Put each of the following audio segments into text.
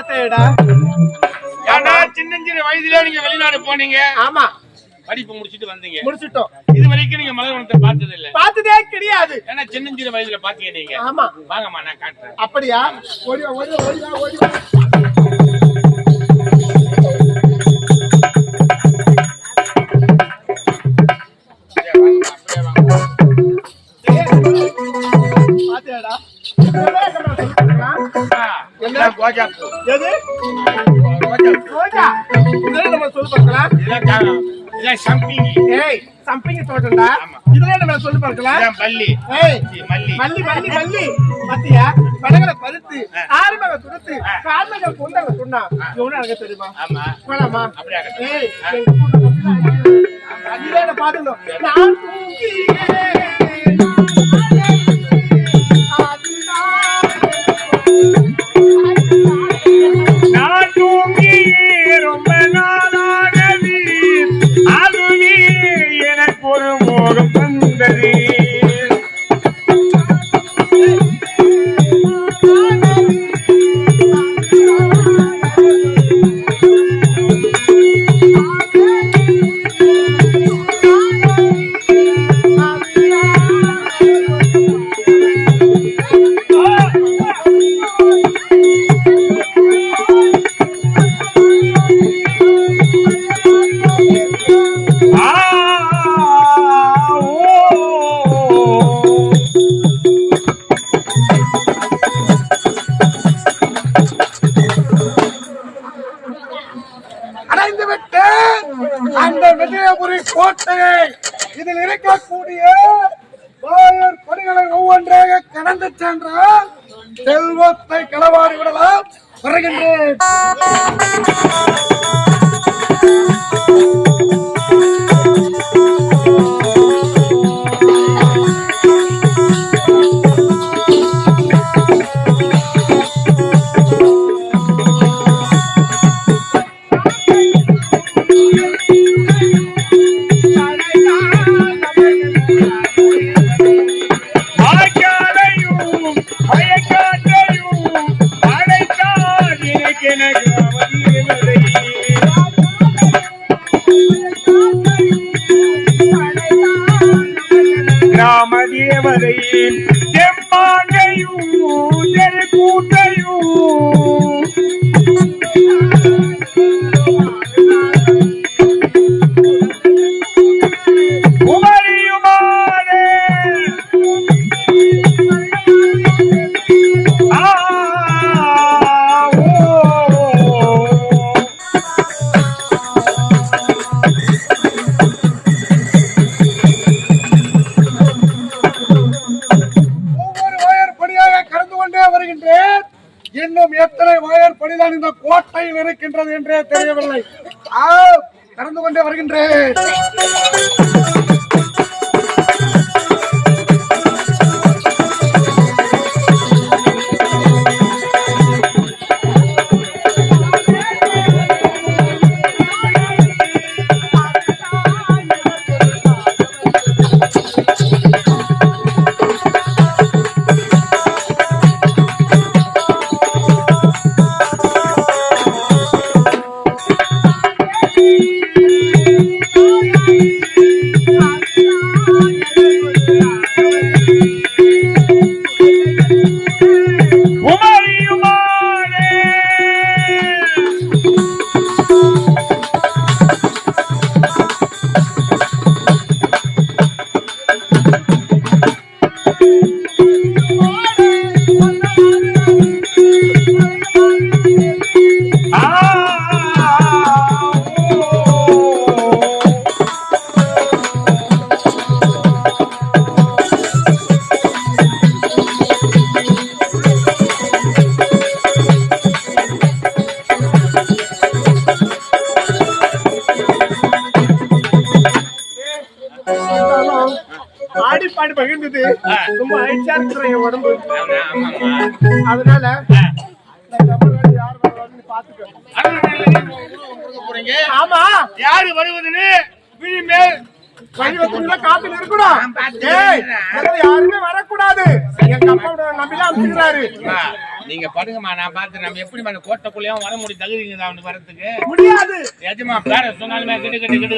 பாத்தேடா. ஏன்னா சின்ன வயதுல நீங்க வெளிநாடு போனீங்க. ஆமா, படிப்பு முடிச்சிட்டு வந்தீங்க. முடிச்சிட்டோம். இது வரைக்கும் நீங்க மலர்வனத்தை பார்த்தது இல்ல? பார்த்ததே கிடையாது. ஏன்னா சின்ன வயதுல பாத்தீங்க நீங்க. ஆமா, வாங்கம்மா நான் காட்டுறேன். அப்படியா? ஓடி வா, ஓடி வா, ஓடி வா, ஓடி வா. பாத்தேடா. என்ன கோஜா? எது கோஜா? இதெல்லாம் நம்ம சொல்லி பார்க்கலாம். இல்ல சம்பிங். ஏய், சம்பிங் தோட்டம்டா. இதெல்லாம் நம்ம சொல்லி பார்க்கலாம். மல்லி. ஏய், மல்லி மல்லி மல்லி மல்லி. பாத்தியா? படங்களை பருத்து ஆறுமாக துடுத்து கால்மக கொண்டாங்க சொன்னா எவ்வளவு அழகா தெரியுமா? ஆமா. வேணாமா? அப்படியே. ஏய், அதுல பாத்துக்கணும். நான் தூங்கி ரொம்ப நாளானது, அதுவே எனக்கு ஒரு மோகம் வந்தது. கோட்டையை இதில் இருக்கக்கூடிய கொடிகளை ஒவ்வொன்றாக கடந்து சென்றால் செல்வத்தை களவாடி விடலாம். வருகின்றேன். ராமதேவரை செம்மாங்கையும் கூட்டையும் உமரியுமானே இன்னும் எத்தனை வாயற்படிதான் இந்த கோட்டையில் இருக்கின்றது என்றே தெரியவில்லை. கடந்து கொண்டே வருகின்றேன். ஆடிப்பாடி பகிர்ந்தது ரொம்ப ஆயிடுச்சா இருக்கிற என் உடம்பு. அதனால ஆமா, யாரு வருவதுன்னு விழிமேல் காப்பில் இருக்கணும். யாருமே வரக்கூடாது. எங்க அப்பா நம்பிலாம் அனுப்பிடுறாரு. நீங்க படுங்கம்மா, நான் பார்த்து நம்ம எப்படி அந்த கோட்டைக்குள்ளேயும் வர முடியும் தகுதிங்க அவனுக்கு வரதுக்கு முடியாது. எஜமா பேர சொன்னாலுமே கிட்டு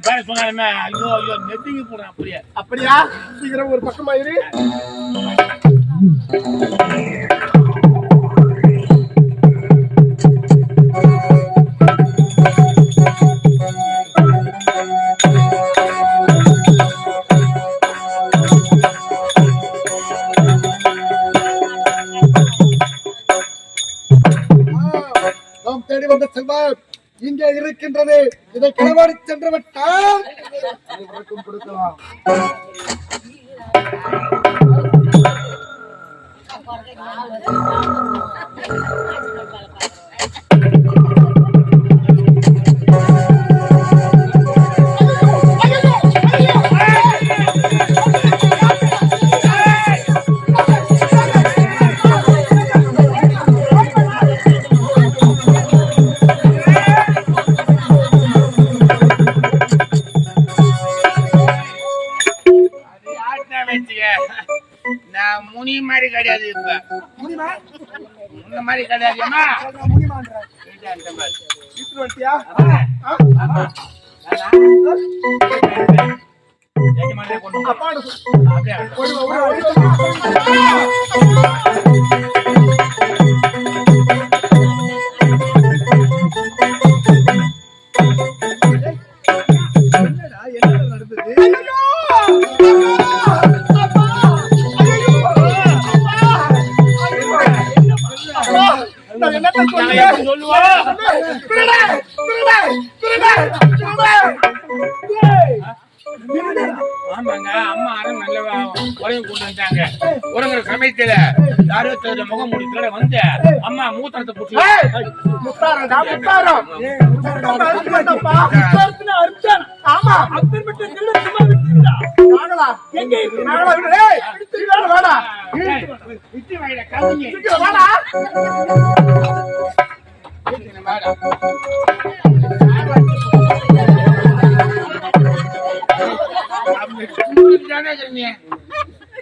பேர சொன்னாலுமே ஐயோ ஐயோ நெத்திங்க போடுறேன் அப்படியே. அப்படியா? சீக்கிரம் ஒரு பக்கமா இரு. நாம் தேடி வந்த செல்வம் இங்கே இருக்கின்றது. இதை களவாடி சென்று விட்டால் கொடுக்கலாம். நான் முனி மாதிரி கிடையாது, இப்ப முன்ன மாதிரி கிடையாது. ஆமாங்க, அம்மா அறம் நல்ல உறவு கொண்டு வந்தாங்க. உறங்குற சமயத்துல யாரோ முகம் முடித்துல வந்து அம்மா மூத்திரத்தை புடிச்சு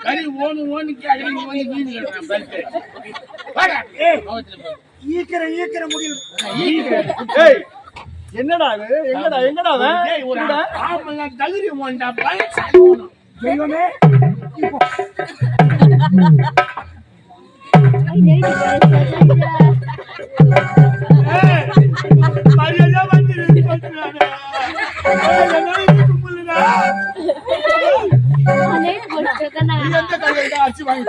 கறி ஓனு ஓனுக்கு ஈக்கிற முடியும். என்னடா எங்கடா எங்கடா தகுதி தெய்வமே அரிசி வாங்கி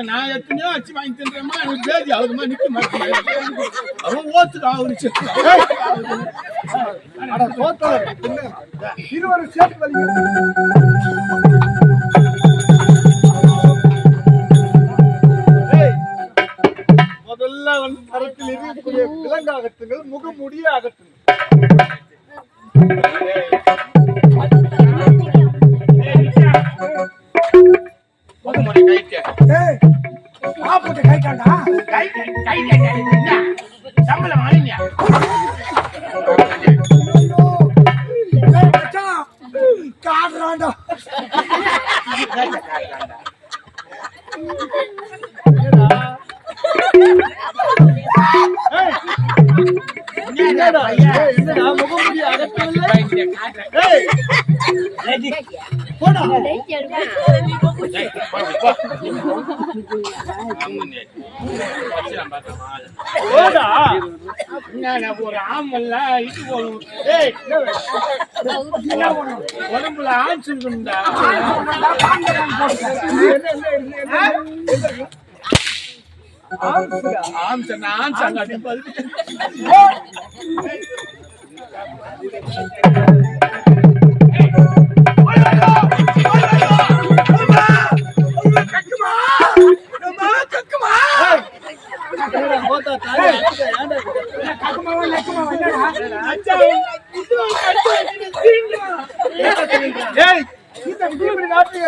நான் எத்தனையோ அச்சு வாங்கி தின்றேமா பேதி அவருமா நிக்க மாட்டேன். அவன் ஓத்துக்கு ஆகுச்சு இருவரும் சேர்த்து முதல்ல வந்து தரத்தில் இருக்கக்கூடிய விலங்காகட்டுங்கள், முகமுடிய ஆகட்டுங்கள். சம்பளம் வாங்கியா காடுறாண்டா என்னடா முகமுடி அகற்றவில்லை? போடா ஒரு ஆமல்ல இது போடும் உடம்புல ஆச்சு இருக்குண்டா.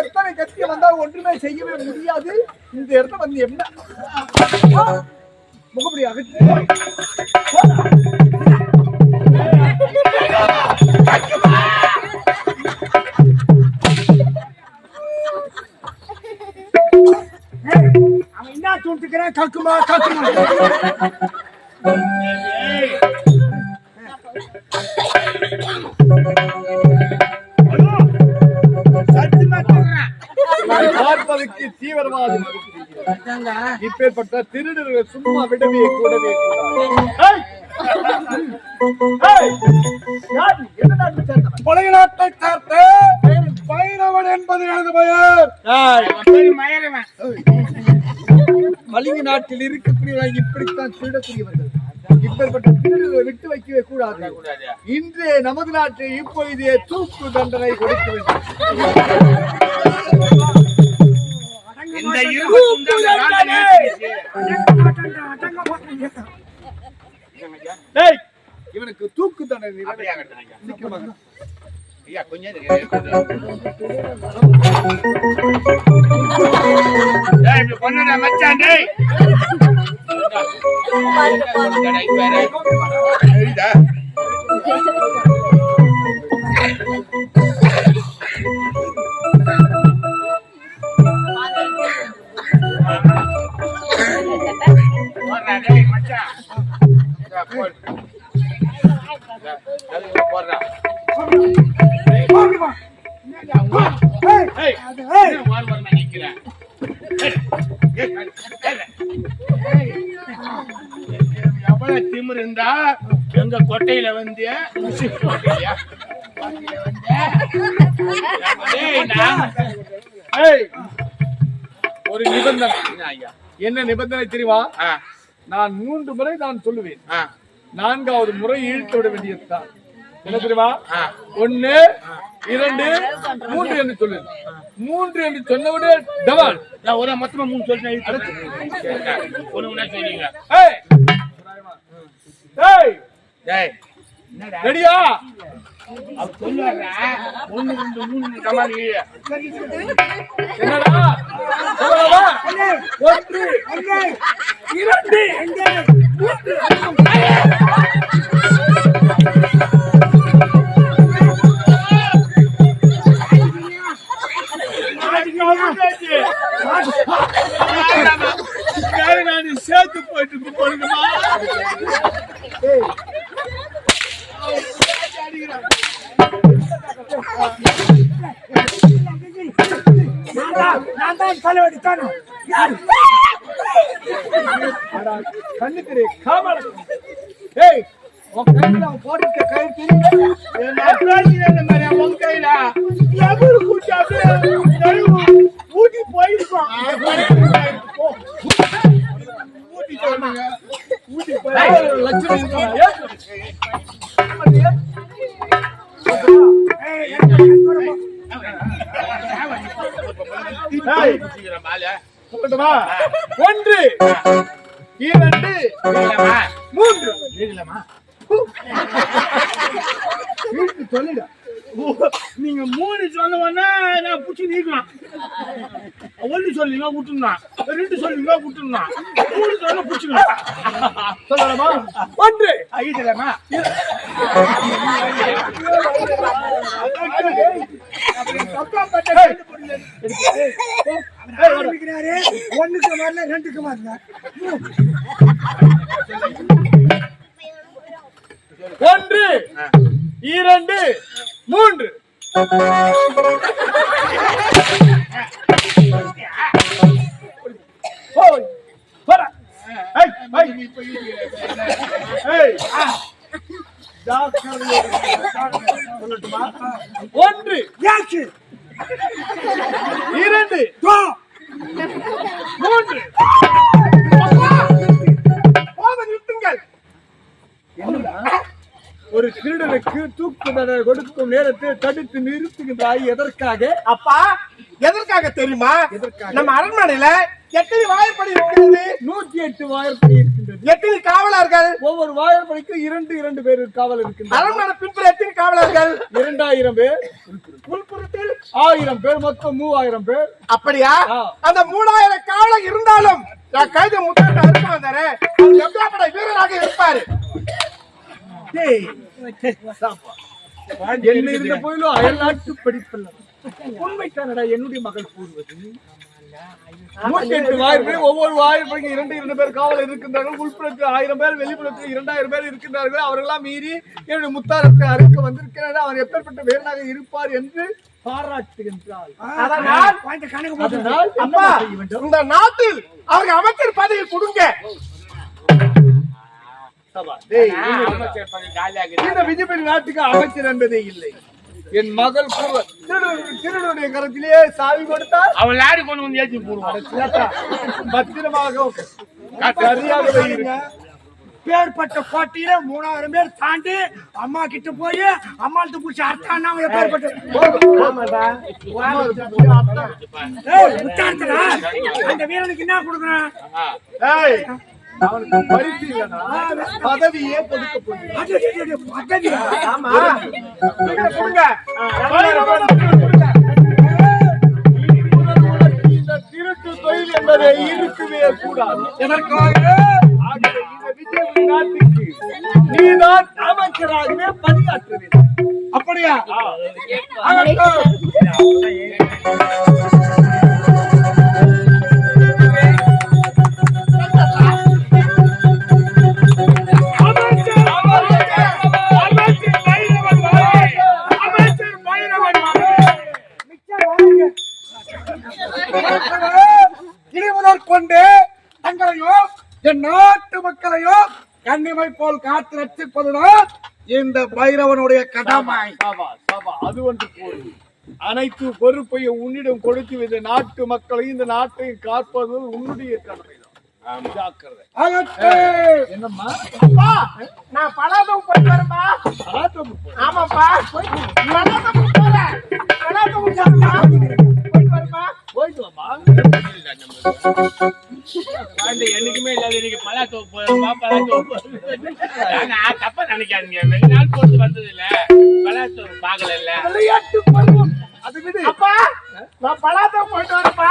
எத்தனை கட்சி வந்தால் ஒன்றுமே செய்யவே முடியாது. இந்த இடத்துல வந்து என்ன முகமுடி அகற்று. அவன் என்ன சொல்லிட்டுக்கிறான்? கக்குமா கக்குமா. பார்ப்பதற்கு தீவிரவாதி இப்பேற்பட்ட திருடர்கள் சும்மா விடவே கூடவே பழைய நாட்டை சேர்த்த பைரவன் என்பது எனது பெயர். மலிங்க நாட்டில் இருக்கக்கூடியவர்கள் இப்படித்தான் திருடக்கூடியவர்கள். இப்பேற்பட்ட திருடர்களை விட்டு வைக்கவே கூடாது. இன்று நமது நாட்டில் இப்பொழுதே தூக்கு தண்டனை கொடுக்க வேண்டும். இந்த இவனுக்கு தூக்கு தண்டனை ஐயா கொஞ்சம் பண்ண மச்சான் எவ்வளவு திமிரு இருந்தா எங்க கொட்டையில வந்து ஒரு நிபந்தனை. என்ன நிபந்தனை தெரியுமா? நான் 3 முறை நான் சொல்லுவேன். 4வது முறை இழுத்து விட வேண்டியதுதான். என்ன தெரியுமா? 1 2 3 என்று சொல்லு. 3 என்று சொன்னவுடனே டபுள். ஒரு மொத்தமா 3 சொல்லிட்டேன். சொல்லுங்க. ரெடியா? சொல்லுவாங்க 1 2 3 கமாலி. என்னடா? 1 2 சேர்த்து போயிட்டு போடுங்கம்மா. கண்ணுக்கு காவல போட்டு கை ஊட்டி போயிருக்கோம். ஊட்டி போய் லட்சம் சொல்லட்டுமா? 1 2 3 சொல்லிட. நீங்க 3 சொன்னவொன்னா நான் புடிச்சு நீக்கலாம். 1 சொல்லுங்க விட்டுனா, 2 சொல்லுங்க விட்டுனா, 3 சொன்னா புடிச்சுக்கலாம். சொல்லலாமா? 1 ஐதலமா ஒண்ணுக்கு வரல 2க்கு வரல. 1 2 3 போய் போடா. ஏய் ஏய் டாக்டர் சொல்லட்டுமா? 1 யாக்கு 2 தோ 3 போக நிறுத்துங்கள். ஒரு திருடனுக்கு தூக்கு தண்டனை கொடுக்கும் நேரத்தை தடுத்து நிறுத்துகின்றாய். எதற்காக? அப்பா எதற்காக தெரியுமா? நம்ம அரண்மனையில எத்தனை வாயற்படி இருக்கிறது? 108 வாயற்படி இருக்கின்றது. எத்தனை காவலர்கள்? ஒவ்வொரு வாயற்படிக்கும் 2 பேர் காவல் இருக்கின்றனர். அரண்மனை பின்புற எத்தனை காவலர்கள்? 2000 பேர். உள்புறத்தில் 1000 பேர், மொத்தம் 3000 பேர். அப்படியா? ஆ. அந்த 3000 காலம் இருந்தாலும் நான் கைது முத்தாட்ட இருக்க வந்தாரு. அவர் எப்படிப்பட்ட வீரராக இருப்பாரு? என்ன இருந்த போதிலும் அயல்நாட்டு படிப்பில்ல. உண்மைக்கானடா என்னுடைய மகள் கூறுவது. 108 வாயிற்படி, ஒவ்வொரு வாயிற்படிக்கு 2 பேர் காவல் இருக்கின்றார்கள். உள்புறத்தில் 1000 பேர், வெளிப்புறத்தில் 2000 பேர் இருக்கின்றார்கள். அவரெல்லாம் மீறி என்னுடைய முத்தாரத்தை அறுக்க வந்திருக்கிறார். அவர் எப்பேற்பட்ட வீரனாக இருப்பார் என்று பாராட்டுகின்றார். அதனால் அப்பா, இந்த நாட்டில் அவருக்கு அமைச்சர் பதவி கொடுங்க. இந்த விஜயபுரி நாட்டுக்கு அமைச்சர் என்பதே இல்லை. என் மகள் திருடனுடைய கரத்திலே சாவி கொடுத்தார். அவள் லாரி கொண்டு வந்து ஏற்றி போடுவான். பத்திரமாக சரியாகவே இருக்கு. பேர்பட்ட போட்டியில 3000 பேர் தாண்டி அம்மா கிட்ட போய் அம்மாள்கிட்ட பிடிச்சி அர்த்தானா பேர்பட்ட அந்த வீரனுக்கு என்ன கொடுக்குறேன்? அவனுக்கு பரிசு இல்லைனா பதவியே கொடுக்க போகிறேன். இந்த திருட்டு தொழில் என்பதை இருக்கவே கூடாது. எதற்காக? இந்த விஜயபுரி நாட்டுக்கு நீதான் அமைச்சராகவே பணியாற்ற வேண்டும். அப்படியா? இனி முதல் கொண்டு தங்களையும் என் நாட்டு மக்களையும் கண்ணிமை போல் காத்து ரட்சிப்பதுதான் இந்த பைரவனுடைய கடமை. அது ஒன்று போதும். அனைத்து பொறுப்பையும் உன்னிடம் கொடுத்து இந்த நாட்டு மக்களையும் இந்த நாட்டை காப்பது உன்னுடைய கடமைதான். என்னம்மா? நான் பலாதம் போயிட்டு வரேன்பா. ஆமாப்பா, என்னைக்குமே இல்லாத இன்னைக்கு தப்பா நினைக்காதீங்க. 2 நாள் போட்டு வந்தது இல்ல, பலாத்தோப்பு பாக்கல இல்ல. விளையாட்டு பருவம். அது விடு. அப்பா, நான் பலாதம் போயிட்டு வரேன்பா.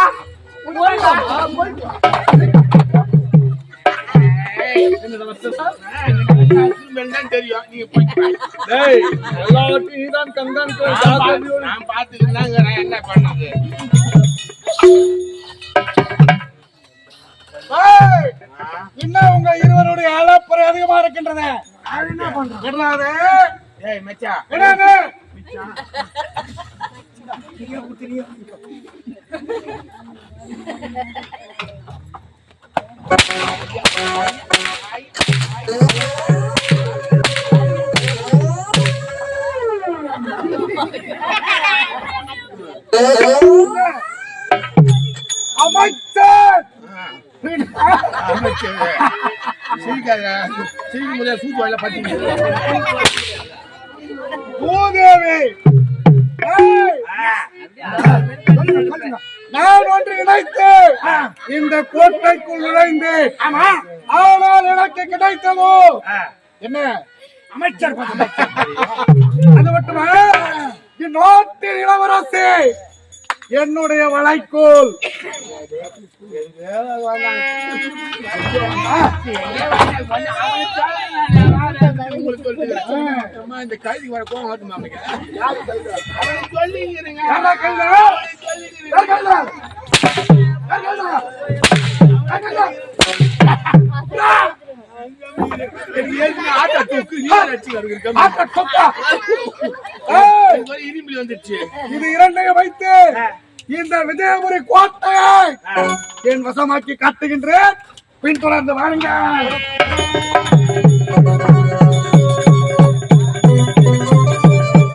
தெரியும், நீங்க போயிட்டு எல்லாத்தையும் நீதான் கண்காணிக்க. நான் பாத்துக்கிட்டு என்ன பண்ணது. இன்னும் உங்க இருவருடைய அளப்பறை அதிகமா இருக்கின்றன. என்ன பண்றது? ஏய் மச்சான், அமைச்சர் சிரிக்க முடியாது. சூத்து வாயில பாத்தீங்க. பூதேவி, நான் ஒன்று நினைத்து இந்த கோட்டைக்குள் நுழைந்து, ஆனால் எனக்கு கிடைத்ததோ என்ன? அமைச்சர் பதவி. அது மட்டுமா, இந்நாட்டின் இளவரசி என்னுடைய வளைக்கோல். இந்த கைதிக்கு வர கோவம் வருமா? இரும்பி வந்துருச்சு. இது இரண்டையும் வைத்து இந்த விஜயபுரி கோட்டையை என் வசமாக்கி காட்டுகின்றேன். பின்தொடர்ந்து வாருங்கள்.